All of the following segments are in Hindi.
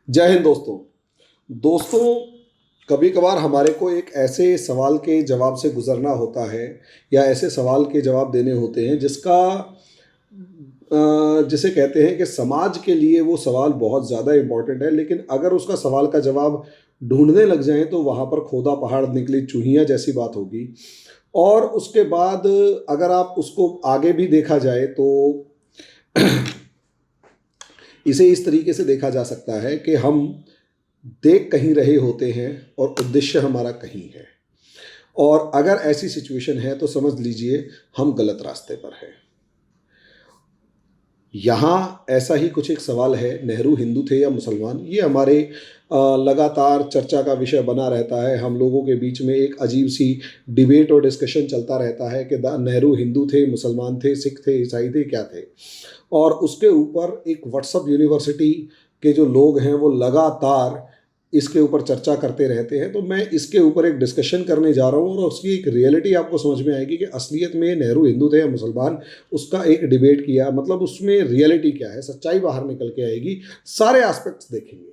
जय हिंद दोस्तों। दोस्तों, कभी कभार हमारे को एक ऐसे सवाल के जवाब से गुजरना होता है या ऐसे सवाल के जवाब देने होते हैं जिसे कहते हैं कि समाज के लिए वो सवाल बहुत ज़्यादा इम्पोर्टेंट है, लेकिन अगर उसका सवाल का जवाब ढूंढने लग जाएं तो वहाँ पर खोदा पहाड़ निकली चूहिया जैसी बात होगी। और उसके बाद अगर आप उसको आगे भी देखा जाए तो इसे इस तरीके से देखा जा सकता है कि हम देख कहीं रहे होते हैं और उद्देश्य हमारा कहीं है। और अगर ऐसी सिचुएशन है तो समझ लीजिए हम गलत रास्ते पर हैं। यहाँ ऐसा ही कुछ एक सवाल है, नेहरू हिंदू थे या मुसलमान। ये हमारे लगातार चर्चा का विषय बना रहता है। हम लोगों के बीच में एक अजीब सी डिबेट और डिस्कशन चलता रहता है कि नेहरू हिंदू थे, मुसलमान थे, सिख थे, ईसाई थे, क्या थे। और उसके ऊपर एक व्हाट्सएप यूनिवर्सिटी के जो लोग हैं वो लगातार इसके ऊपर चर्चा करते रहते हैं। तो मैं इसके ऊपर एक डिस्कशन करने जा रहा हूँ और उसकी एक रियलिटी आपको समझ में आएगी कि असलियत में नेहरू हिंदू थे या मुसलमान। उसका एक डिबेट किया, मतलब उसमें रियलिटी क्या है, सच्चाई बाहर निकल के आएगी, सारे एस्पेक्ट्स देखेंगे।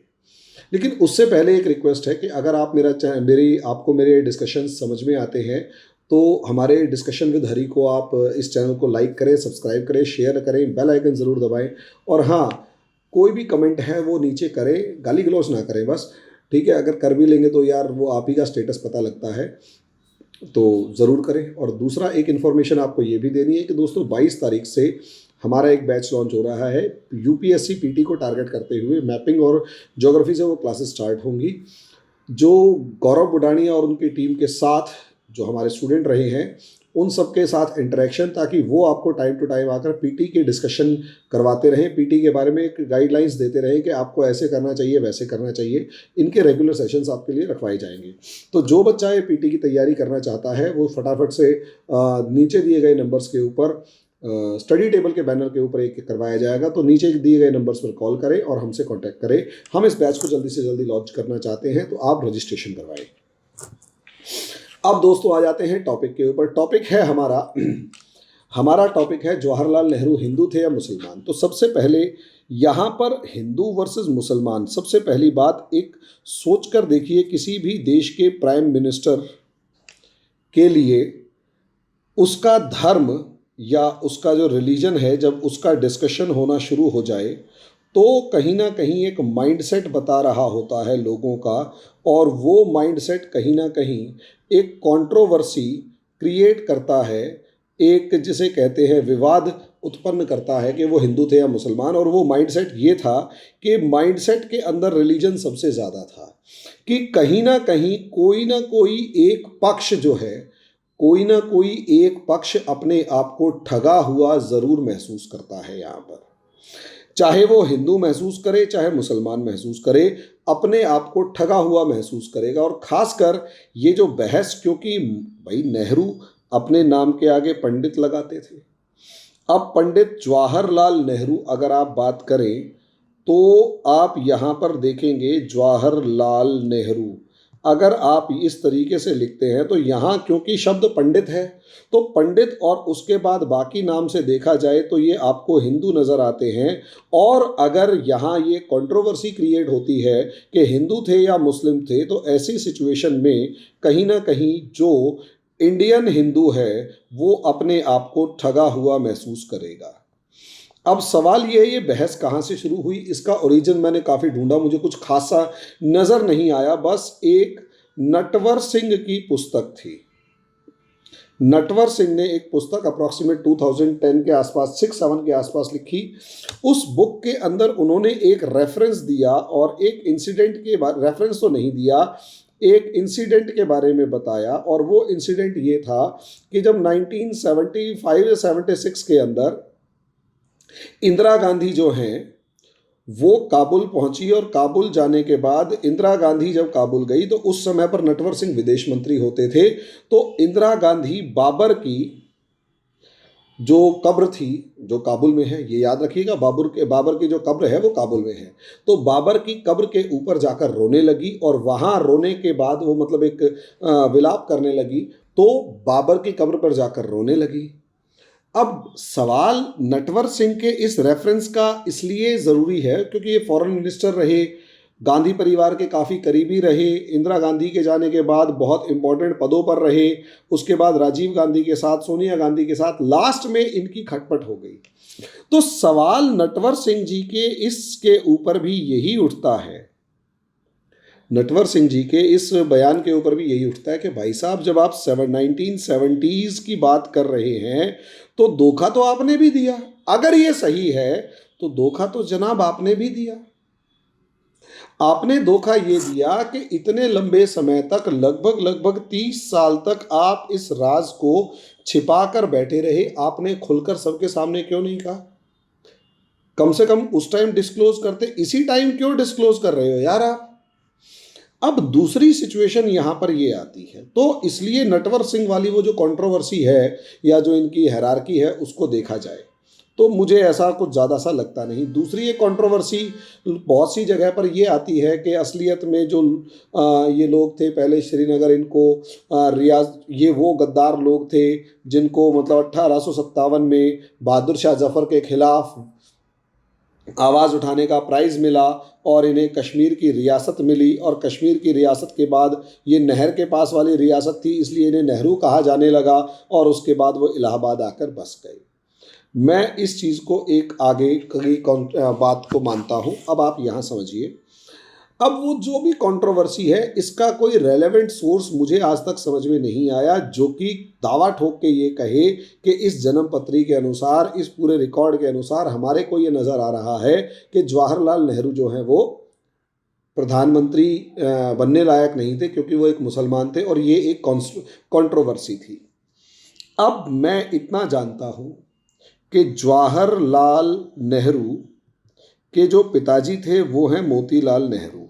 लेकिन उससे पहले एक रिक्वेस्ट है कि अगर आप आपको मेरे डिस्कशन समझ में आते हैं तो हमारे डिस्कशन विद हरी को आप इस चैनल को लाइक करें, सब्सक्राइब करें, शेयर करें, बेल आइकन ज़रूर दबाएं। और हाँ, कोई भी कमेंट है वो नीचे करें, गाली गलौज ना करें बस, ठीक है। अगर कर भी लेंगे तो यार वो आप ही का स्टेटस पता लगता है, तो ज़रूर करें। और दूसरा एक इन्फॉर्मेशन आपको ये भी देनी है कि दोस्तों 22 तारीख से हमारा एक बैच लॉन्च हो रहा है। यूपीएससी पीटी को टारगेट करते हुए मैपिंग और ज्योग्राफी से वो क्लासेस स्टार्ट होंगी। जो गौरव बुडानिया और उनकी टीम के साथ जो हमारे स्टूडेंट रहे हैं उन सब के साथ इंटरेक्शन, ताकि वो आपको टाइम टू टाइम आकर पीटी के डिस्कशन करवाते रहें, पीटी के बारे में एक गाइडलाइंस देते रहें कि आपको ऐसे करना चाहिए, वैसे करना चाहिए। इनके रेगुलर सेशंस आपके लिए रखवाए जाएंगे। तो जो बच्चा ये पीटी की तैयारी करना चाहता है वो फटाफट से नीचे दिए गए नंबर्स के ऊपर, स्टडी टेबल के बैनर के ऊपर एक करवाया जाएगा, तो नीचे दिए गए नंबर्स पर कॉल करें और हमसे कांटेक्ट करें। हम इस बैच को जल्दी से जल्दी लॉन्च करना चाहते हैं, तो आप रजिस्ट्रेशन करवाएं। अब दोस्तों आ जाते हैं टॉपिक के ऊपर। टॉपिक है हमारा टॉपिक है जवाहरलाल नेहरू हिंदू थे या मुसलमान। तो सबसे पहले यहाँ पर हिंदू वर्सेस मुसलमान, सबसे पहली बात एक सोच कर देखिए, किसी भी देश के प्राइम मिनिस्टर के लिए उसका धर्म या उसका जो रिलीजन है, जब उसका डिस्कशन होना शुरू हो जाए तो कहीं ना कहीं एक माइंडसेट बता रहा होता है लोगों का, और वो माइंडसेट कहीं ना कहीं एक कंट्रोवर्सी क्रिएट करता है, एक जिसे कहते हैं विवाद उत्पन्न करता है कि वो हिंदू थे या मुसलमान। और वो माइंडसेट ये था कि माइंडसेट के अंदर रिलीजन सबसे ज़्यादा था, कि कहीं ना कोई एक पक्ष जो है, कोई ना कोई एक पक्ष अपने आप को ठगा हुआ ज़रूर महसूस करता है। यहाँ पर चाहे वो हिंदू महसूस करे चाहे मुसलमान महसूस करे, अपने आप को ठगा हुआ महसूस करेगा। और खासकर ये जो बहस, क्योंकि भाई नेहरू अपने नाम के आगे पंडित लगाते थे। अब पंडित जवाहरलाल नेहरू अगर आप बात करें तो आप यहाँ पर देखेंगे जवाहरलाल नेहरू, अगर आप इस तरीके से लिखते हैं तो यहाँ क्योंकि शब्द पंडित है तो पंडित, और उसके बाद बाकी नाम से देखा जाए तो ये आपको हिंदू नज़र आते हैं। और अगर यहाँ ये कंट्रोवर्सी क्रिएट होती है कि हिंदू थे या मुस्लिम थे, तो ऐसी सिचुएशन में कहीं ना कहीं जो इंडियन हिंदू है वो अपने आप को ठगा हुआ महसूस करेगा। अब सवाल ये बहस कहाँ से शुरू हुई, इसका ओरिजिन मैंने काफ़ी ढूंढा, मुझे कुछ खासा नज़र नहीं आया। बस एक नटवर सिंह की पुस्तक थी। नटवर सिंह ने एक पुस्तक अप्रॉक्सीमेट 2010 के आसपास, 6-7 के आसपास लिखी। उस बुक के अंदर उन्होंने एक रेफरेंस दिया और एक इंसिडेंट के बारे, रेफरेंस तो नहीं दिया, एक इंसिडेंट के बारे में बताया। और वो इंसिडेंट ये था कि जब 1975 या 76 के अंदर इंदिरा गांधी जो हैं वो काबुल पहुंची, और काबुल जाने के बाद इंदिरा गांधी जब काबुल गई तो उस समय पर नटवर सिंह विदेश मंत्री होते थे। तो इंदिरा गांधी बाबर की जो कब्र थी, जो काबुल में है, ये याद रखिएगा, बाबर की जो कब्र है वो काबुल में है, तो बाबर की कब्र के ऊपर जाकर रोने लगी। और वहाँ रोने के बाद वो मतलब एक विलाप करने लगी, तो बाबर की कब्र पर जाकर रोने लगी। अब सवाल नटवर सिंह के इस रेफरेंस का इसलिए ज़रूरी है क्योंकि ये फॉरेन मिनिस्टर रहे, गांधी परिवार के काफ़ी करीबी रहे, इंदिरा गांधी के जाने के बाद बहुत इंपॉर्टेंट पदों पर रहे, उसके बाद राजीव गांधी के साथ, सोनिया गांधी के साथ, लास्ट में इनकी खटपट हो गई। तो सवाल नटवर सिंह जी के इसके ऊपर भी यही उठता है, नटवर सिंह जी के इस बयान के ऊपर भी यही उठता है कि भाई साहब, जब आप 1970s की बात कर रहे हैं तो धोखा तो आपने भी दिया। अगर ये सही है तो धोखा तो जनाब आपने भी दिया। आपने धोखा ये दिया कि इतने लंबे समय तक, लगभग 30 साल तक आप इस राज को छिपा कर बैठे रहे। आपने खुलकर सबके सामने क्यों नहीं कहा? कम से कम उस टाइम डिस्क्लोज करते। इसी टाइम क्यों डिस्क्लोज कर रहे हो यार आप? अब दूसरी सिचुएशन यहां पर ये आती है, तो इसलिए नटवर सिंह वाली वो जो कंट्रोवर्सी है या जो इनकी हायरार्की है उसको देखा जाए तो मुझे ऐसा कुछ ज़्यादा सा लगता नहीं। दूसरी एक कंट्रोवर्सी बहुत सी जगह पर ये आती है कि असलियत में जो ये लोग थे पहले श्रीनगर, इनको रियाज, ये वो गद्दार लोग थे जिनको मतलब 1857 में बहादुर शाह जफर के खिलाफ आवाज़ उठाने का प्राइज़ मिला और इन्हें कश्मीर की रियासत मिली, और कश्मीर की रियासत के बाद ये नहर के पास वाली रियासत थी इसलिए इन्हें नेहरू कहा जाने लगा, और उसके बाद वो इलाहाबाद आकर बस गए। मैं इस चीज़ को एक आगे की बात को मानता हूँ। अब आप यहाँ समझिए, अब वो जो भी कंट्रोवर्सी है इसका कोई रेलेवेंट सोर्स मुझे आज तक समझ में नहीं आया जो कि दावा ठोक के ये कहे कि इस जन्म पत्री के अनुसार, इस पूरे रिकॉर्ड के अनुसार हमारे को ये नज़र आ रहा है कि जवाहरलाल नेहरू जो हैं वो प्रधानमंत्री बनने लायक नहीं थे क्योंकि वो एक मुसलमान थे, और ये एक कंट्रोवर्सी थी। अब मैं इतना जानता हूँ कि जवाहरलाल नेहरू के जो पिताजी थे वो हैं मोतीलाल नेहरू।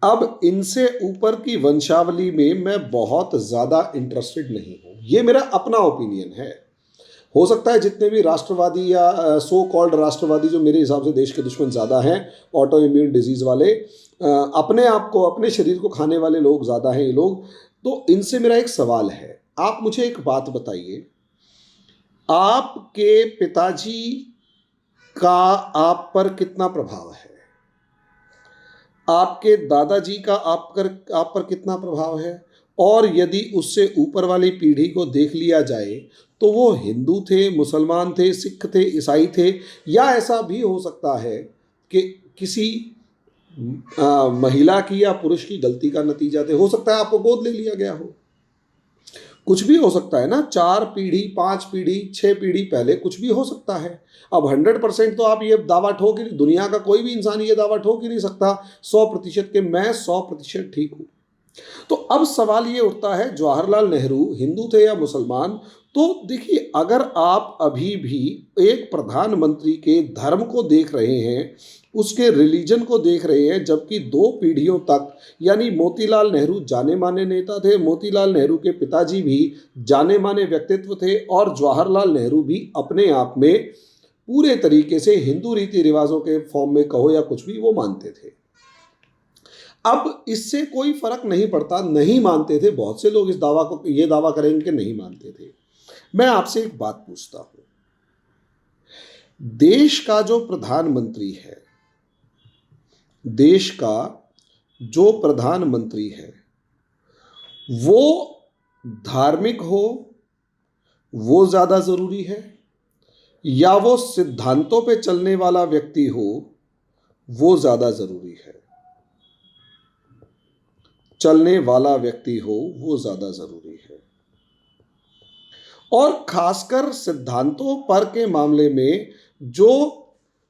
अब इनसे ऊपर की वंशावली में मैं बहुत ज़्यादा इंटरेस्टेड नहीं हूँ, ये मेरा अपना ओपिनियन है। हो सकता है जितने भी राष्ट्रवादी या सो कॉल्ड राष्ट्रवादी, जो मेरे हिसाब से देश के दुश्मन ज़्यादा हैं, ऑटो इम्यून डिजीज़ वाले, अपने आप को, अपने शरीर को खाने वाले लोग ज़्यादा हैं ये लोग। तो इनसे मेरा एक सवाल है, आप मुझे एक बात बताइए, आपके पिताजी का आप पर कितना प्रभाव है? आपके दादाजी का आप पर कितना प्रभाव है? और यदि उससे ऊपर वाली पीढ़ी को देख लिया जाए तो वो हिंदू थे, मुसलमान थे, सिख थे, ईसाई थे, या ऐसा भी हो सकता है कि किसी महिला की या पुरुष की गलती का नतीजा थे। हो सकता है आपको गोद ले लिया गया हो, कुछ भी हो सकता है ना। 4 पीढ़ी, 5 पीढ़ी, 6 पीढ़ी पहले कुछ भी हो सकता है। अब 100% तो आप ये दावा ठोक ही, दुनिया का कोई भी इंसान ये दावा ठोक ही नहीं सकता 100% के मैं 100% ठीक हूँ। तो अब सवाल ये उठता है, जवाहरलाल नेहरू हिंदू थे या मुसलमान? तो देखिए, अगर आप अभी भी एक प्रधानमंत्री के धर्म को देख रहे हैं, उसके रिलीजन को देख रहे हैं, जबकि 2 पीढ़ियों तक, यानी मोतीलाल नेहरू जाने माने नेता थे, मोतीलाल नेहरू के पिताजी भी जाने माने व्यक्तित्व थे, और जवाहरलाल नेहरू भी अपने आप में पूरे तरीके से हिंदू रीति रिवाजों के फॉर्म में कहो या कुछ भी, वो मानते थे। अब इससे कोई फर्क नहीं पड़ता, नहीं मानते थे। बहुत से लोग इस दावा को, ये दावा करेंगे कि नहीं मानते थे। मैं आपसे एक बात पूछता हूं, देश का जो प्रधानमंत्री है, देश का जो प्रधानमंत्री है, वो धार्मिक हो, वो ज्यादा जरूरी है, या वो सिद्धांतों पे चलने वाला व्यक्ति हो, वो ज्यादा जरूरी है? चलने वाला व्यक्ति हो वो ज्यादा जरूरी है। और खासकर सिद्धांतों पर के मामले में जो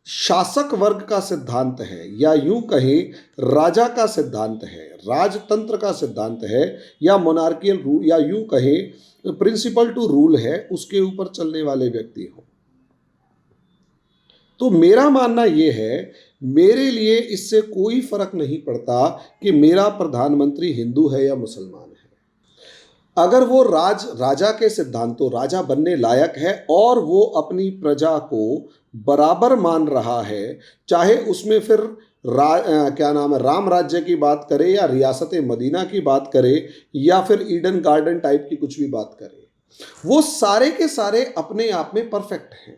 शासक वर्ग का सिद्धांत है, या यूं कहें राजा का सिद्धांत है, राजतंत्र का सिद्धांत है, या मोनार्कियल रूल, या यूं कहें प्रिंसिपल टू रूल है, उसके ऊपर चलने वाले व्यक्ति हो। तो मेरा मानना यह है, मेरे लिए इससे कोई फर्क नहीं पड़ता कि मेरा प्रधानमंत्री हिंदू है या मुसलमान है। अगर वो राजा के सिद्धांतों, राजा बनने लायक है और वो अपनी प्रजा को बराबर मान रहा है, चाहे उसमें फिर क्या नाम है, राम राज्य की बात करे, या रियासत मदीना की बात करे, या फिर ईडन गार्डन टाइप की कुछ भी बात करे, वो सारे के सारे अपने आप में परफेक्ट हैं।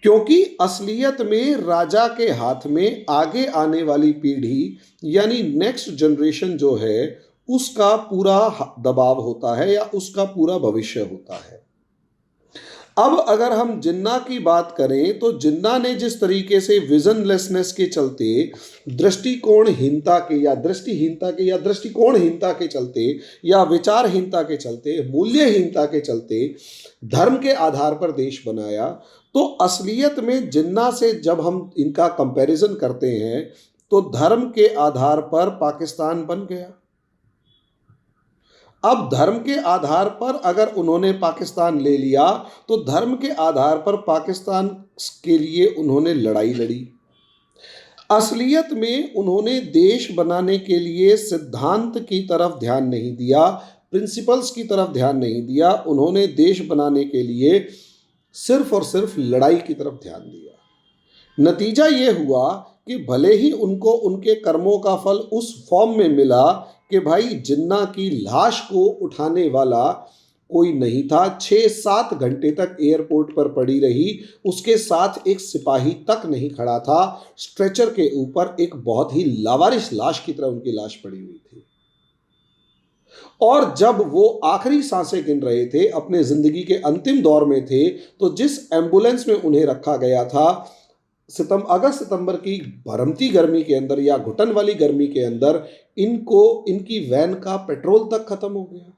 क्योंकि असलियत में राजा के हाथ में आगे आने वाली पीढ़ी यानी नेक्स्ट जनरेशन जो है उसका पूरा दबाव होता है या उसका पूरा भविष्य होता है। अब अगर हम जिन्ना की बात करें तो जिन्ना ने जिस तरीके से विजनलेसनेस के चलते, दृष्टिकोणहीनता के या दृष्टिहीनता के या दृष्टिकोणहीनता के चलते या विचारहीनता के चलते, मूल्यहीनता के चलते धर्म के आधार पर देश बनाया, तो असलियत में जिन्ना से जब हम इनका कंपैरिजन करते हैं तो धर्म के आधार पर पाकिस्तान बन गया। अब धर्म के आधार पर अगर उन्होंने पाकिस्तान ले लिया तो धर्म के आधार पर पाकिस्तान के लिए उन्होंने लड़ाई लड़ी। असलियत में उन्होंने देश बनाने के लिए सिद्धांत की तरफ ध्यान नहीं दिया, प्रिंसिपल्स की तरफ ध्यान नहीं दिया, उन्होंने देश बनाने के लिए सिर्फ और सिर्फ लड़ाई की तरफ ध्यान दिया। नतीजा ये हुआ कि भले ही उनको उनके कर्मों का फल उस फॉर्म में मिला कि भाई जिन्ना की लाश को उठाने वाला कोई नहीं था, 6-7 घंटे तक एयरपोर्ट पर पड़ी रही, उसके साथ एक सिपाही तक नहीं खड़ा था, स्ट्रेचर के ऊपर एक बहुत ही लावारिस लाश की तरह उनकी लाश पड़ी हुई थी। और जब वो आखिरी सांसें गिन रहे थे, अपने जिंदगी के अंतिम दौर में थे, तो जिस एम्बुलेंस में उन्हें रखा गया था, अगस्त सितंबर की भरमती गर्मी के अंदर या घुटन वाली गर्मी के अंदर इनकी वैन का पेट्रोल तक खत्म हो गया।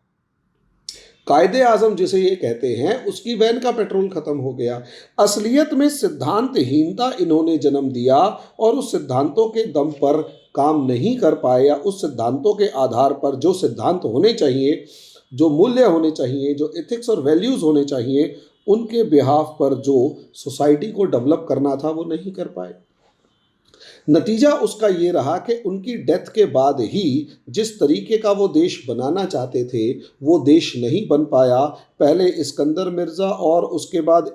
कायदे आजम जिसे ये कहते हैं उसकी वैन का पेट्रोल खत्म हो गया। असलियत में सिद्धांतहीनता इन्होंने जन्म दिया और उस सिद्धांतों के दम पर काम नहीं कर पाए या उस सिद्धांतों के आधार पर जो सिद्धांत होने चाहिए, जो मूल्य होने चाहिए, जो एथिक्स और वैल्यूज़ होने चाहिए, उनके बिहाफ पर जो सोसाइटी को डेवलप करना था वो नहीं कर पाए। नतीजा उसका ये रहा कि उनकी डेथ के बाद ही जिस तरीके का वो देश बनाना चाहते थे वो देश नहीं बन पाया। पहले इस्कंदर मिर्ज़ा और उसके बाद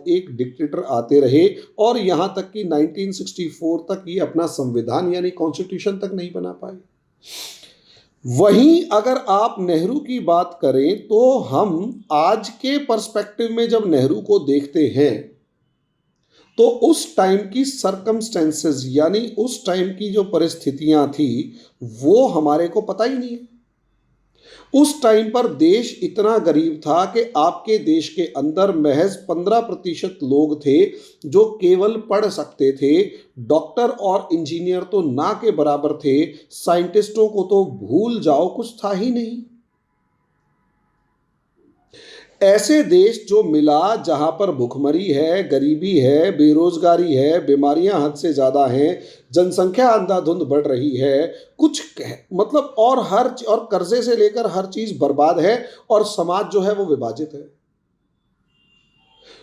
एक डिक्टेटर आते रहे और यहाँ तक कि 1964 तक ये अपना संविधान यानी कॉन्स्टिट्यूशन तक नहीं बना पाए। वहीं अगर आप नेहरू की बात करें तो हम आज के पर्सपेक्टिव में जब नेहरू को देखते हैं तो उस टाइम की सरकमस्टेंसेस यानी उस टाइम की जो परिस्थितियां थी वो हमारे को पता ही नहीं है। उस टाइम पर देश इतना गरीब था कि आपके देश के अंदर महज 15% लोग थे जो केवल पढ़ सकते थे। डॉक्टर और इंजीनियर तो ना के बराबर थे, साइंटिस्टों को तो भूल जाओ, कुछ था ही नहीं। ऐसे देश जो मिला जहां पर भुखमरी है, गरीबी है, बेरोजगारी है, बीमारियां हद से ज़्यादा हैं, जनसंख्या अंधाधुंध बढ़ रही है, मतलब और कर्जे से लेकर हर चीज़ बर्बाद है और समाज जो है वो विभाजित है।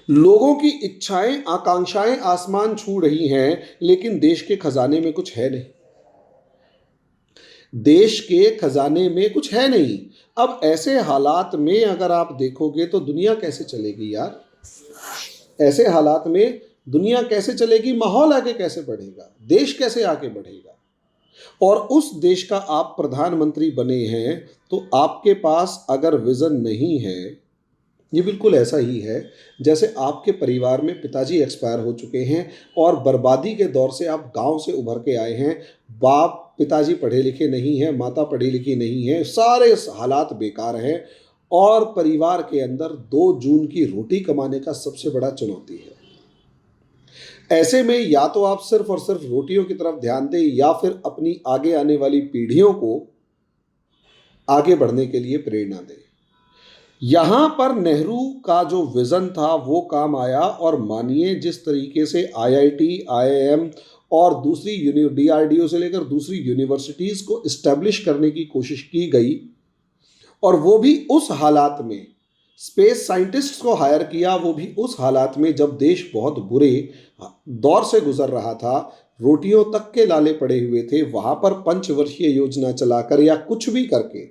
लोगों की इच्छाएं आकांक्षाएं आसमान छू रही हैं, लेकिन देश के खजाने में कुछ है नहीं। देश के खजाने में कुछ है नहीं। अब ऐसे हालात में अगर आप देखोगे तो दुनिया कैसे चलेगी यार? ऐसे हालात में दुनिया कैसे चलेगी? माहौल आगे कैसे बढ़ेगा? देश कैसे आगे बढ़ेगा? और उस देश का आप प्रधानमंत्री बने हैं तो आपके पास अगर विजन नहीं है, ये बिल्कुल ऐसा ही है जैसे आपके परिवार में पिताजी एक्सपायर हो चुके हैं और बर्बादी के दौर से आप गांव से उभर के आए हैं। पिताजी पढ़े लिखे नहीं हैं, माता पढ़ी लिखी नहीं है, सारे हालात बेकार हैं और परिवार के अंदर 2 जून की रोटी कमाने का सबसे बड़ा चुनौती है। ऐसे में या तो आप सिर्फ और सिर्फ रोटियों की तरफ ध्यान दें या फिर अपनी आगे आने वाली पीढ़ियों को आगे बढ़ने के लिए प्रेरणा दें। यहाँ पर नेहरू का जो विज़न था वो काम आया और मानिए जिस तरीके से IIT, IIM और दूसरी DRDO से लेकर दूसरी यूनिवर्सिटीज़ को इस्टेब्लिश करने की कोशिश की गई और वो भी उस हालात में, स्पेस साइंटिस्ट्स को हायर किया वो भी उस हालात में जब देश बहुत बुरे दौर से गुजर रहा था, रोटियों तक के लाले पड़े हुए थे। वहाँ पर पंचवर्षीय योजना चलाकर या कुछ भी करके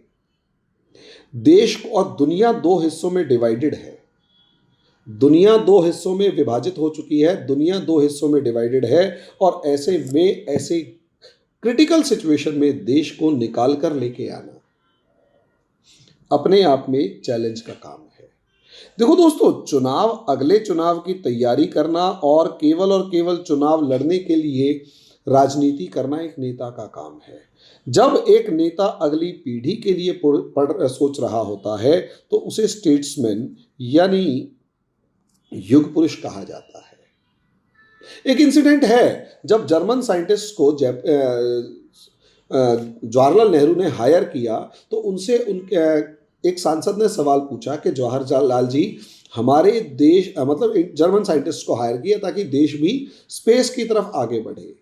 देश और दुनिया 2 हिस्सों में डिवाइडेड है। दुनिया 2 हिस्सों में विभाजित हो चुकी है, दुनिया 2 हिस्सों में डिवाइडेड है और ऐसे क्रिटिकल सिचुएशन में देश को निकाल कर लेके आना अपने आप में चैलेंज का काम है। देखो दोस्तों, चुनाव, अगले चुनाव की तैयारी करना और केवल चुनाव लड़ने के लिए राजनीति करना एक नेता का काम है। जब एक नेता अगली पीढ़ी के लिए सोच रहा होता है तो उसे स्टेट्समैन यानी युग पुरुष कहा जाता है। एक इंसिडेंट है, जब जर्मन साइंटिस्ट को जवाहरलाल नेहरू ने हायर किया तो उनसे उनके एक सांसद ने सवाल पूछा कि जवाहरलाल जी, हमारे देश मतलब एक जर्मन साइंटिस्ट को हायर किया ताकि देश भी स्पेस की तरफ आगे बढ़े।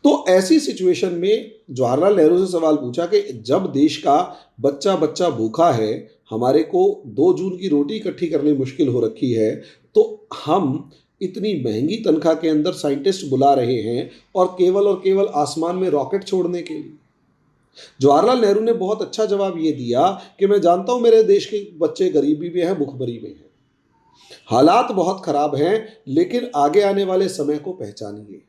तो ऐसी सिचुएशन में जवाहरलाल नेहरू से सवाल पूछा कि जब देश का बच्चा बच्चा भूखा है, हमारे को 2 जून की रोटी इकट्ठी करनी मुश्किल हो रखी है, तो हम इतनी महंगी तनख्वाह के अंदर साइंटिस्ट बुला रहे हैं और केवल आसमान में रॉकेट छोड़ने के लिए। जवाहरलाल नेहरू ने बहुत अच्छा जवाब ये दिया कि मैं जानता हूं मेरे देश के बच्चे गरीबी में हैं, भुखमरी में हैं, हालात बहुत खराब हैं, लेकिन आगे आने वाले समय को पहचानिए।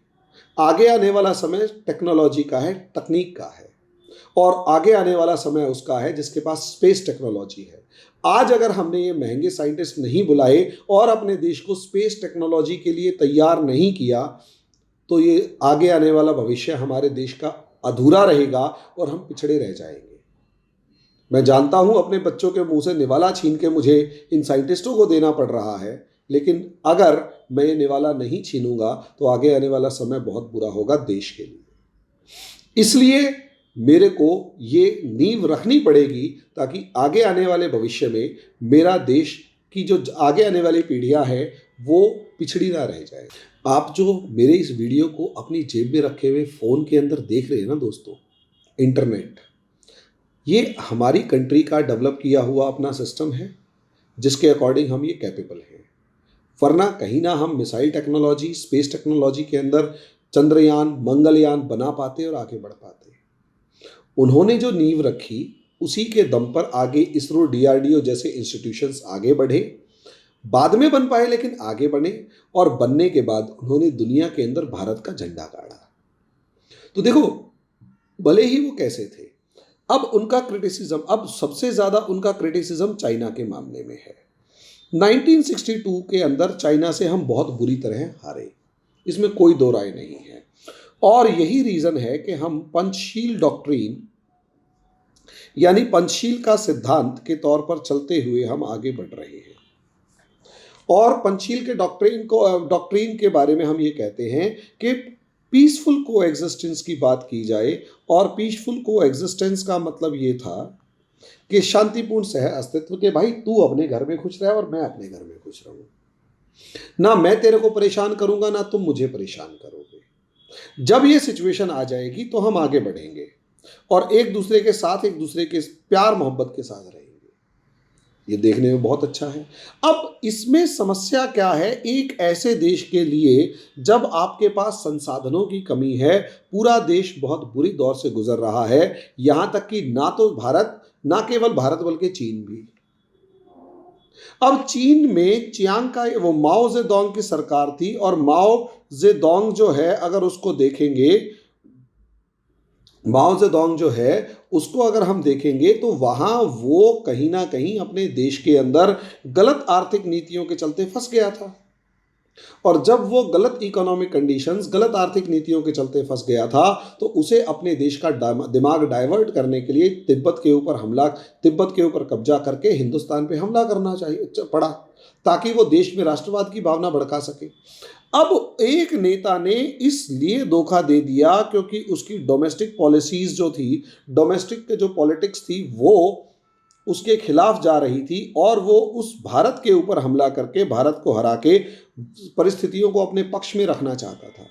आगे आने वाला समय टेक्नोलॉजी का है, तकनीक का है, और आगे आने वाला समय उसका है जिसके पास स्पेस टेक्नोलॉजी है। आज अगर हमने ये महंगे साइंटिस्ट नहीं बुलाए और अपने देश को स्पेस टेक्नोलॉजी के लिए तैयार नहीं किया तो ये आगे आने वाला भविष्य हमारे देश का अधूरा रहेगा और हम पिछड़े रह जाएंगे। मैं जानता हूं अपने बच्चों के मुंह से निवाला छीन के मुझे इन साइंटिस्टों को देना पड़ रहा है, लेकिन अगर मैं ये निवाला नहीं छीनूंगा तो आगे आने वाला समय बहुत बुरा होगा देश के लिए। इसलिए मेरे को ये नींव रखनी पड़ेगी ताकि आगे आने वाले भविष्य में मेरा देश की जो आगे आने वाली पीढ़ियां हैं वो पिछड़ी ना रह जाए। आप जो मेरे इस वीडियो को अपनी जेब में रखे हुए फ़ोन के अंदर देख रहे हैं ना दोस्तों, इंटरनेट, ये हमारी कंट्री का डेवलप किया हुआ अपना सिस्टम है जिसके अकॉर्डिंग हम ये कैपेबल हैं। वरना कहीं ना हम मिसाइल टेक्नोलॉजी, स्पेस टेक्नोलॉजी के अंदर चंद्रयान, मंगलयान बना पाते और आगे बढ़ पाते। उन्होंने जो नींव रखी उसी के दम पर आगे इसरो, डीआरडीओ जैसे इंस्टीट्यूशंस आगे बढ़े, बाद में बन पाए लेकिन आगे बढ़े, और बनने के बाद उन्होंने दुनिया के अंदर भारत का झंडा गाड़ा। तो देखो, भले ही वो कैसे थे, अब उनका क्रिटिसिज्म, अब सबसे ज़्यादा उनका क्रिटिसिज्म चाइना के मामले में है। 1962 के अंदर चाइना से हम बहुत बुरी तरह हारे, इसमें कोई दो राय नहीं है, और यही रीज़न है कि हम पंचशील डॉक्ट्रिन यानी पंचशील का सिद्धांत के तौर पर चलते हुए हम आगे बढ़ रहे हैं। और पंचशील के डॉक्ट्रिन के बारे में हम ये कहते हैं कि पीसफुल को एग्जिस्टेंस की बात की जाए, और पीसफुल को एग्जिस्टेंस का मतलब ये था कि शांतिपूर्ण सह अस्तित्व के, भाई तू अपने घर में खुश रहे और मैं अपने घर में खुश रहूं, ना मैं तेरे को परेशान करूंगा ना तुम मुझे परेशान करोगे। जब ये सिचुएशन आ जाएगी तो हम आगे बढ़ेंगे और एक दूसरे के साथ, एक दूसरे के प्यार मोहब्बत के साथ रहेंगे। ये देखने में बहुत अच्छा है। अब इसमें समस्या क्या है, एक ऐसे देश के लिए जब आपके पास संसाधनों की कमी है, पूरा देश बहुत बुरी दौर से गुजर रहा है, यहां तक कि ना तो भारत, ना केवल भारत बल्कि चीन भी। अब चीन में चियांग का वो माओ जेडोंग की सरकार थी, और माओ जेडोंग जो है, अगर उसको देखेंगे, माओ जेडोंग जो है उसको अगर हम देखेंगे तो वहां वो कहीं ना कहीं अपने देश के अंदर गलत आर्थिक नीतियों के चलते फंस गया था, और जब वो गलत इकोनॉमिक कंडीशंस, गलत आर्थिक नीतियों के चलते फंस गया था तो उसे अपने देश का दिमाग डाइवर्ट करने के लिए तिब्बत के ऊपर कब्जा करके हिंदुस्तान पे हमला करना पड़ा, ताकि वो देश में राष्ट्रवाद की भावना भड़का सके। अब एक नेता ने इसलिए धोखा दे दिया क्योंकि उसकी डोमेस्टिक पॉलिसीज जो थी, डोमेस्टिक जो पॉलिटिक्स थी, वो उसके खिलाफ जा रही थी, और वो उस भारत के ऊपर हमला करके भारत को हरा के परिस्थितियों को अपने पक्ष में रखना चाहता था।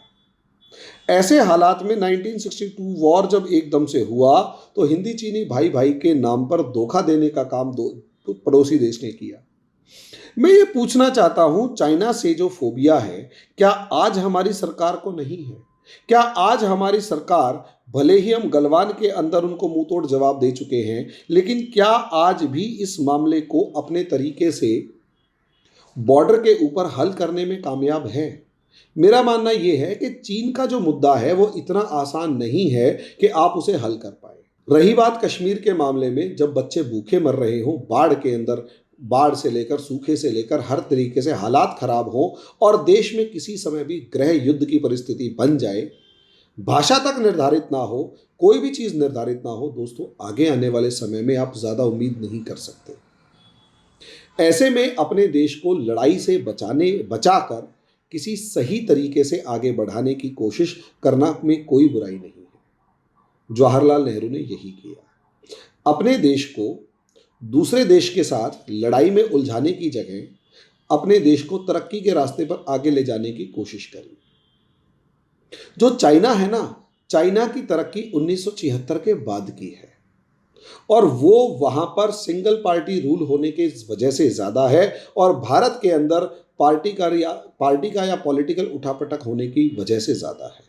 ऐसे हालात में 1962 वॉर जब एकदम से हुआ तो हिंदी चीनी भाई भाई के नाम पर धोखा देने का काम पड़ोसी देश ने किया। मैं ये पूछना चाहता हूं, चाइना से जो फोबिया है, क्या आज हमारी सरकार को नहीं है? क्या आज हमारी सरकार, भले ही हम गलवान के अंदर उनको मुंह तोड़ जवाब दे चुके हैं, लेकिन क्या आज भी इस मामले को अपने तरीके से बॉर्डर के ऊपर हल करने में कामयाब है? मेरा मानना यह है कि चीन का जो मुद्दा है वो इतना आसान नहीं है कि आप उसे हल कर पाए। रही बात कश्मीर के मामले में, जब बच्चे भूखे मर रहे हों, बाढ़ के अंदर बाढ़ से लेकर सूखे से लेकर हर तरीके से हालात खराब हो और देश में किसी समय भी गृह युद्ध की परिस्थिति बन जाए, भाषा तक निर्धारित ना हो, कोई भी चीज़ निर्धारित ना हो, दोस्तों आगे आने वाले समय में आप ज़्यादा उम्मीद नहीं कर सकते। ऐसे में अपने देश को लड़ाई से बचाकर किसी सही तरीके से आगे बढ़ाने की कोशिश करना में कोई बुराई नहीं है। जवाहरलाल नेहरू ने यही किया। अपने देश को दूसरे देश के साथ लड़ाई में उलझाने की जगह अपने देश को तरक्की के रास्ते पर आगे ले जाने की कोशिश करी। जो चाइना है ना, चाइना की तरक्की 1976 के बाद की है और वो वहां पर सिंगल पार्टी रूल होने के वजह से ज़्यादा है और भारत के अंदर पार्टी का या पॉलिटिकल उठापटक होने की वजह से ज़्यादा है।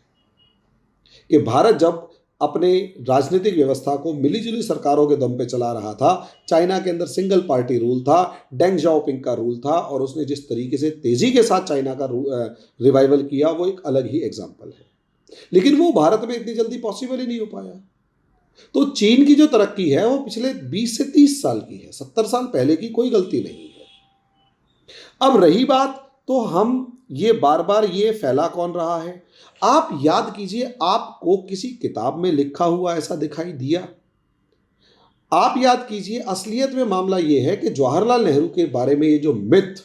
कि भारत जब अपने राजनीतिक व्यवस्था को मिलीजुली सरकारों के दम पे चला रहा था, चाइना के अंदर सिंगल पार्टी रूल था, डेंग जाओपिंग का रूल था और उसने जिस तरीके से तेज़ी के साथ चाइना का रिवाइवल किया वो एक अलग ही एग्जाम्पल है। लेकिन वो भारत में इतनी जल्दी पॉसिबल ही नहीं हो पाया। तो चीन की जो तरक्की है वो पिछले 20 से 30 साल की है, 70 साल पहले की कोई गलती नहीं है। अब रही बात, तो हम ये बार बार ये फैला कौन रहा है? आप याद कीजिए, आपको किसी किताब में लिखा हुआ ऐसा दिखाई दिया? आप याद कीजिए, असलियत में मामला ये है कि जवाहरलाल नेहरू के बारे में ये जो मिथ,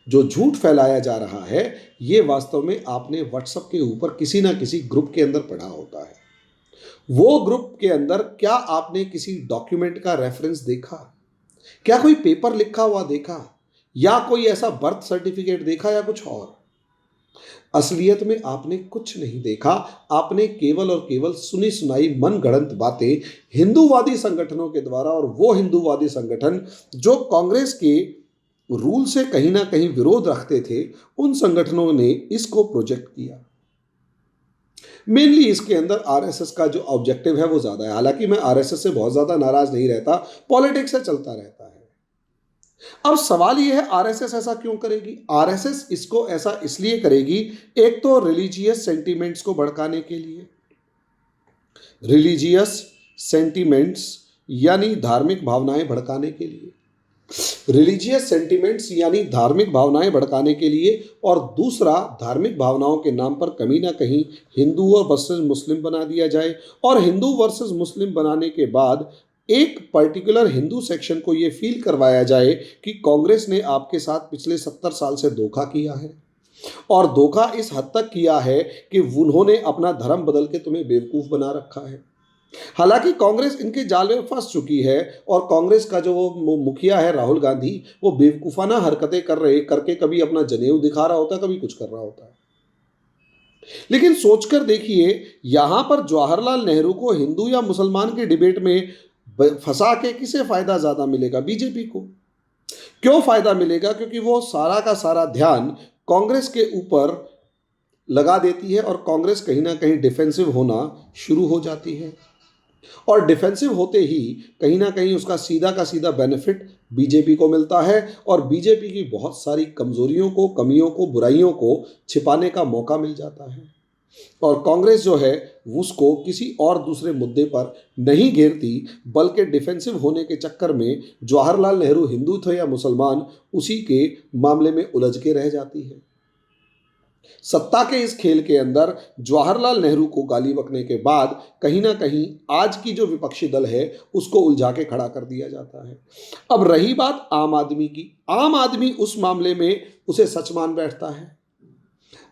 जो झूठ फैलाया जा रहा है, ये वास्तव में आपने व्हाट्सएप के ऊपर किसी ना किसी ग्रुप के अंदर पढ़ा होता है। वो ग्रुप के अंदर क्या आपने किसी डॉक्यूमेंट का रेफरेंस देखा? क्या कोई पेपर लिखा हुआ देखा या कोई ऐसा बर्थ सर्टिफिकेट देखा या कुछ और? असलियत में आपने कुछ नहीं देखा। आपने केवल और केवल सुनी सुनाई मनगढ़ंत बातें हिंदूवादी संगठनों के द्वारा, और वो हिंदूवादी संगठन जो कांग्रेस के रूल से कहीं ना कहीं विरोध रखते थे, उन संगठनों ने इसको प्रोजेक्ट किया। मेनली इसके अंदर आरएसएस का जो ऑब्जेक्टिव है वो ज़्यादा है। हालांकि मैं आरएसएस से बहुत ज़्यादा नाराज नहीं रहता, पॉलिटिक्स से चलता रहता है। अब सवाल ये है, आरएसएस ऐसा क्यों करेगी? आरएसएस इसको ऐसा इसलिए करेगी, एक तो रिलीजियस सेंटीमेंट्स को भड़काने के लिए, रिलीजियस सेंटीमेंट्स यानी धार्मिक भावनाएं भड़काने के लिए, रिलीजियस सेंटीमेंट्स यानी धार्मिक भावनाएं भड़काने के लिए, और दूसरा धार्मिक भावनाओं के नाम पर कहीं ना कहीं हिंदू वर्सेस मुस्लिम बना दिया जाए, और हिंदू वर्सेस मुस्लिम बनाने के बाद एक पर्टिकुलर हिंदू सेक्शन को ये फील करवाया जाए कि कांग्रेस ने आपके साथ पिछले 70 साल से धोखा किया है, और धोखा इस हद तक किया है कि उन्होंने अपना धर्म बदल के तुम्हें बेवकूफ़ बना रखा है। हालांकि कांग्रेस इनके जाल में फंस चुकी है, और कांग्रेस का जो वो मुखिया है राहुल गांधी, वो बेवकूफ़ाना हरकतें करके कभी अपना जनेऊ दिखा रहा होता है, कभी कुछ कर रहा होता है। लेकिन सोचकर देखिए, यहां पर जवाहरलाल नेहरू को हिंदू या मुसलमान के डिबेट में फंसा के किसे फायदा ज्यादा मिलेगा? बीजेपी को। क्यों फायदा मिलेगा? क्योंकि वो सारा का सारा ध्यान कांग्रेस के ऊपर लगा देती है और कांग्रेस कहीं ना कहीं डिफेंसिव होना शुरू हो जाती है, और डिफेंसिव होते ही कहीं ना कहीं उसका सीधा का सीधा बेनिफिट बीजेपी को मिलता है, और बीजेपी की बहुत सारी कमजोरियों को, कमियों को, बुराइयों को छिपाने का मौका मिल जाता है, और कांग्रेस जो है उसको किसी और दूसरे मुद्दे पर नहीं घेरती, बल्कि डिफेंसिव होने के चक्कर में जवाहरलाल नेहरू हिंदू थे या मुसलमान, उसी के मामले में उलझ के रह जाती है। सत्ता के इस खेल के अंदर जवाहरलाल नेहरू को गाली बकने के बाद कहीं ना कहीं आज की जो विपक्षी दल है उसको उलझा के खड़ा कर दिया जाता है। अब रही बात आम आदमी की, आम आदमी उस मामले में उसे सच मान बैठता है,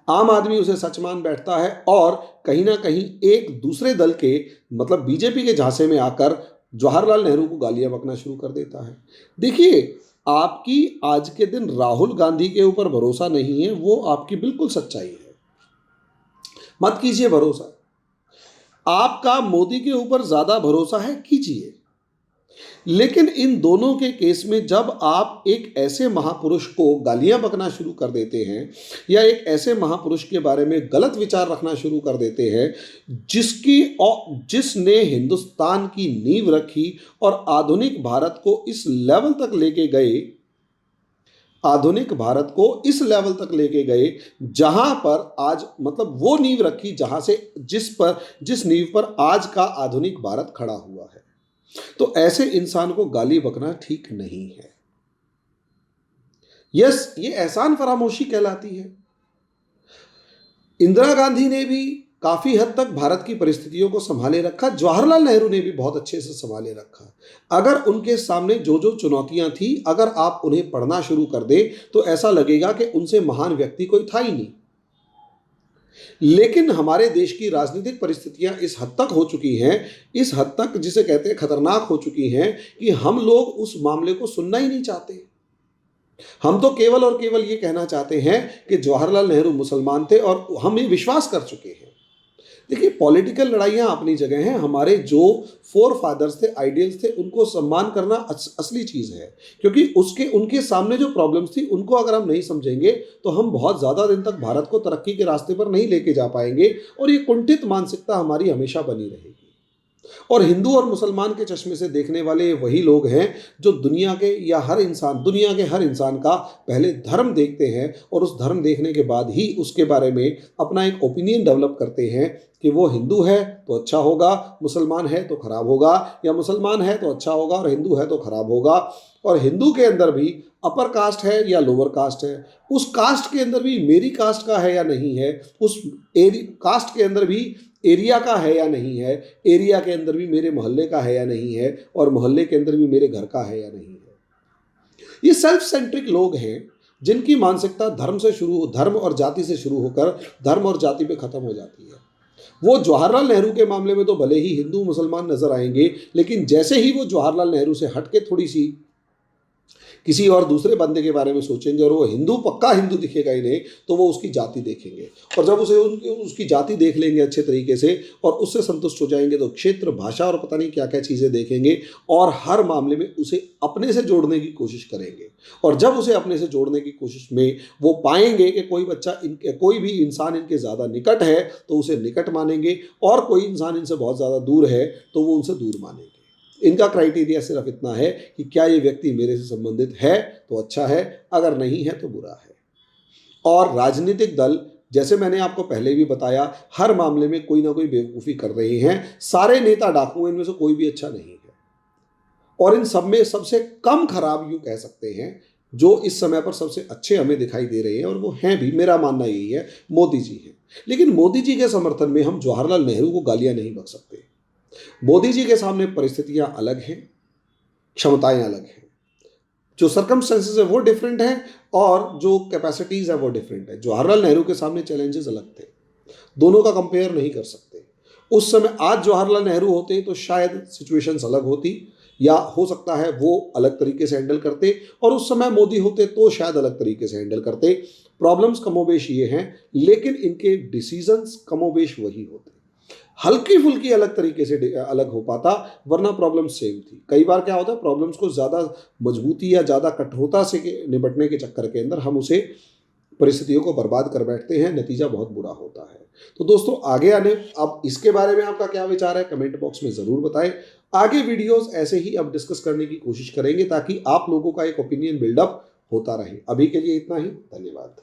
आम आदमी उसे सच मान बैठता है, और कहीं ना कहीं एक दूसरे दल के, मतलब बीजेपी के झांसे में आकर जवाहरलाल नेहरू को गालियां बकना शुरू कर देता है। देखिए, आपकी आज के दिन राहुल गांधी के ऊपर भरोसा नहीं है, वो आपकी बिल्कुल सच्चाई है, मत कीजिए भरोसा। आपका मोदी के ऊपर ज्यादा भरोसा है, कीजिए। लेकिन इन दोनों के केस में जब आप एक ऐसे महापुरुष को गालियां बकना शुरू कर देते हैं, या एक ऐसे महापुरुष के बारे में गलत विचार रखना शुरू कर देते हैं जिसने हिंदुस्तान की नींव रखी और आधुनिक भारत को इस लेवल तक लेके गए, आधुनिक भारत को इस लेवल तक लेके गए जहां पर आज, मतलब वो नींव रखी जहां से जिस नींव पर आज का आधुनिक भारत खड़ा हुआ है, तो ऐसे इंसान को गाली बकना ठीक नहीं है। यस, ये एहसान फरामोशी कहलाती है। इंदिरा गांधी ने भी काफी हद तक भारत की परिस्थितियों को संभाले रखा, जवाहरलाल नेहरू ने भी बहुत अच्छे से संभाले रखा। अगर उनके सामने जो जो चुनौतियां थी, अगर आप उन्हें पढ़ना शुरू कर दे तो ऐसा लगेगा कि उनसे महान व्यक्ति कोई था ही नहीं। लेकिन हमारे देश की राजनीतिक परिस्थितियां इस हद तक हो चुकी हैं, इस हद तक जिसे कहते हैं खतरनाक हो चुकी हैं, कि हम लोग उस मामले को सुनना ही नहीं चाहते। हम तो केवल और केवल ये कहना चाहते हैं कि जवाहरलाल नेहरू मुसलमान थे और हम ये विश्वास कर चुके हैं। देखिए, पॉलिटिकल लड़ाइयाँ अपनी जगह हैं। हमारे जो फोर फादर्स थे, आइडियल्स थे, उनको सम्मान करना असली चीज़ है, क्योंकि उनके सामने जो प्रॉब्लम्स थी उनको अगर हम नहीं समझेंगे तो हम बहुत ज़्यादा दिन तक भारत को तरक्की के रास्ते पर नहीं लेके जा पाएंगे, और ये कुंठित मानसिकता हमारी हमेशा बनी रहेगी। और हिंदू और मुसलमान के चश्मे से देखने वाले वही लोग हैं जो दुनिया के हर इंसान का पहले धर्म देखते हैं, और उस धर्म देखने के बाद ही उसके बारे में अपना एक ओपिनियन डेवलप करते हैं कि वो हिंदू है तो अच्छा होगा, मुसलमान है तो खराब होगा, या मुसलमान है तो अच्छा होगा और हिंदू है तो खराब होगा। और हिंदू के अंदर भी अपर कास्ट है या लोअर कास्ट है, उस कास्ट के अंदर भी मेरी कास्ट का है या नहीं है, उस कास्ट के अंदर भी एरिया का है या नहीं है, एरिया के अंदर भी मेरे मोहल्ले का है या नहीं है, और मोहल्ले के अंदर भी मेरे घर का है या नहीं है। ये सेल्फ सेंट्रिक लोग हैं जिनकी मानसिकता धर्म और जाति से शुरू होकर धर्म और जाति पे खत्म हो जाती है। वो जवाहरलाल नेहरू के मामले में तो भले ही हिंदू मुसलमान नजर आएंगे, लेकिन जैसे ही वो जवाहरलाल नेहरू से हटके थोड़ी सी किसी और दूसरे बंदे के बारे में सोचेंगे और वो पक्का हिंदू दिखेगा ही नहीं, तो वो उसकी जाति देखेंगे, और जब उसकी जाति देख लेंगे अच्छे तरीके से और उससे संतुष्ट हो जाएंगे तो क्षेत्र, भाषा और पता नहीं क्या क्या चीज़ें देखेंगे, और हर मामले में उसे अपने से जोड़ने की कोशिश करेंगे। और जब उसे अपने से जोड़ने की कोशिश में वो पाएंगे कि कोई भी इंसान इनके ज़्यादा निकट है तो उसे निकट मानेंगे, और कोई इंसान इनसे बहुत ज़्यादा दूर है तो वो उनसे दूर मानेंगे। इनका क्राइटेरिया सिर्फ इतना है कि क्या ये व्यक्ति मेरे से संबंधित है तो अच्छा है, अगर नहीं है तो बुरा है। और राजनीतिक दल, जैसे मैंने आपको पहले भी बताया, हर मामले में कोई ना कोई बेवकूफ़ी कर रहे हैं। सारे नेता डाकू, इनमें से कोई भी अच्छा नहीं है। और इन सब में सबसे कम खराब यूँ कह सकते हैं, जो इस समय पर सबसे अच्छे हमें दिखाई दे रहे हैं, और वो हैं भी, मेरा मानना यही है, मोदी जी हैं। लेकिन मोदी जी के समर्थन में हम जवाहरलाल नेहरू को गालियाँ नहीं बक सकते। मोदी जी के सामने परिस्थितियां अलग हैं, क्षमताएं अलग हैं, जो सर्कमस्टेंसेस है वो डिफरेंट हैं, और जो कैपेसिटीज है वो डिफरेंट है। जवाहरलाल नेहरू के सामने चैलेंजेस अलग थे, दोनों का कंपेयर नहीं कर सकते। उस समय आज जवाहरलाल नेहरू होते तो शायद सिचुएशंस अलग होती, या हो सकता है वो अलग तरीके से हैंडल करते, और उस समय मोदी होते तो शायद अलग तरीके से हैंडल करते। प्रॉब्लम्स कमोबेश ये हैं, लेकिन इनके डिसीजंस कमोबेश वही होते। हल्की फुल्की अलग तरीके से अलग हो पाता, वरना प्रॉब्लम सेम थी। कई बार क्या होता है, प्रॉब्लम्स को ज़्यादा मजबूती या ज़्यादा कठोरता से निपटने के चक्कर के अंदर हम उसे परिस्थितियों को बर्बाद कर बैठते हैं, नतीजा बहुत बुरा होता है। तो दोस्तों, आगे आने अब इसके बारे में आपका क्या विचार है कमेंट बॉक्स में ज़रूर बताएं। आगे वीडियोस ऐसे ही अब डिस्कस करने की कोशिश करेंगे ताकि आप लोगों का एक ओपिनियन बिल्डअप होता रहे। अभी के लिए इतना ही, धन्यवाद।